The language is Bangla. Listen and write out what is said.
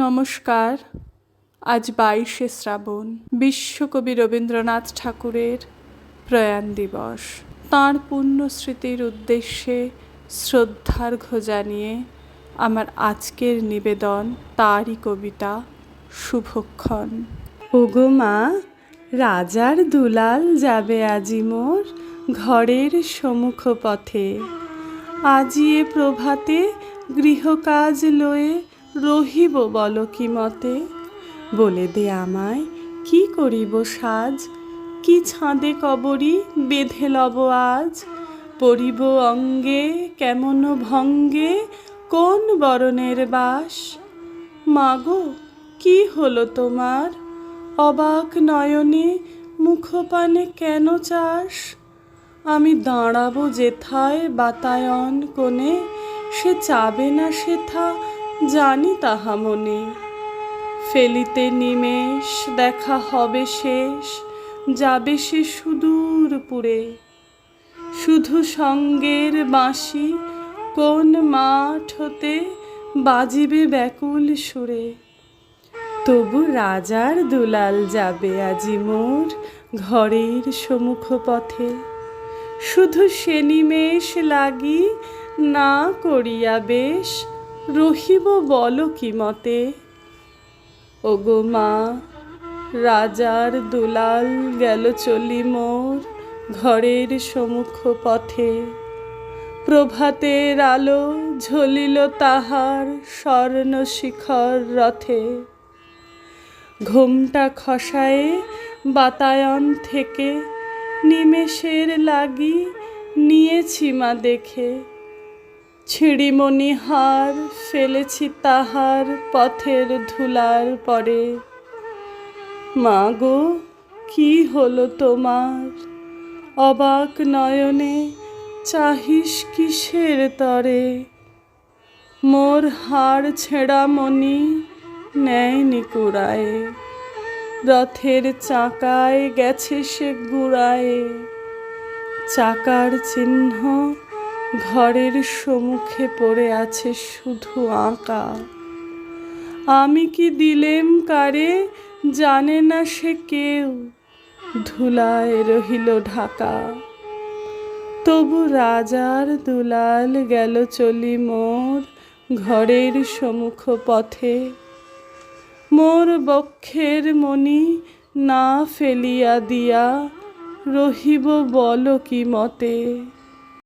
নমস্কার। আজ 22শে শ্রাবণ, বিশ্বকবি রবীন্দ্রনাথ ঠাকুরের প্রয়াণ দিবস। তাঁর পুণ্য স্মৃতির উদ্দেশ্যে শ্রদ্ধার্ঘ্য জানিয়ে আমার আজকের নিবেদন তাঁরই কবিতা শুভক্ষণ। ওগো মা, রাজার দুলাল যাবে আজি মোর ঘরের সম্মুখ পথে। আজি এ প্রভাতে গৃহকাজ লয়ে রহিব বল কি মতে। বলে দে আমায় কি করিব সাজ, কি ছাঁদে কবরী বেঁধে লব আজ। পরিব অঙ্গে কেমন ভঙ্গে কোন বরণের বাস। মাগো কি হলো তোমার, অবাক নয়নে মুখপানে কেন চাস। আমি দাঁড়াবো যেথায় বাতায়ন কোণে, সে চাবে না সেথা জানি তাহা মনে। ফেলিতে নিমেষ দেখা হবে শেষ, যাবে সে সুদূর পুরে। শুধু সঙ্গের বাঁশি কোন মাঠ হতে বাজিবে ব্যাকুল সুরে। তবু রাজার দুলাল যাবে আজি মোর ঘরের সম্মুখ পথে। শুধু সে নিমেষ লাগি না করিয়া বেশ রহিব বল কি মতে। ওগো মা, রাজার দুলাল গেল চলি মোর ঘরের সম্মুখ পথে। প্রভাতের আলো ঝলিল তাহার স্বর্ণ শিখর রথে। ঘোমটা খসায়ে বাতায়ন থেকে নিমেষের লাগি নিয়েছি মা দেখে। ছিঁড়িমণি হার ফেলেছি তাহার পথের ধুলার পরে। মা গো কি হলো তোমার, অবাক নয়নে চাহিস কিসের তরে। মোর হাড় ছেঁড়া মণি নেয়নি কুড়ায়ে, রথের চাকায় গেছে সে গুড়ায়ে। চাকার চিহ্ন ঘরের সম্মুখে পড়ে আছে শুধু আঁকা। আমি কি দিলেম কারে জানে না সে কেউ, ধুলায় রহিল ঢাকা। তবু রাজার দুলাল গেল চলি মোর ঘরের সম্মুখ পথে। মোর বক্ষের মণি না ফেলিয়া দিয়া রহিব বল কি মতে।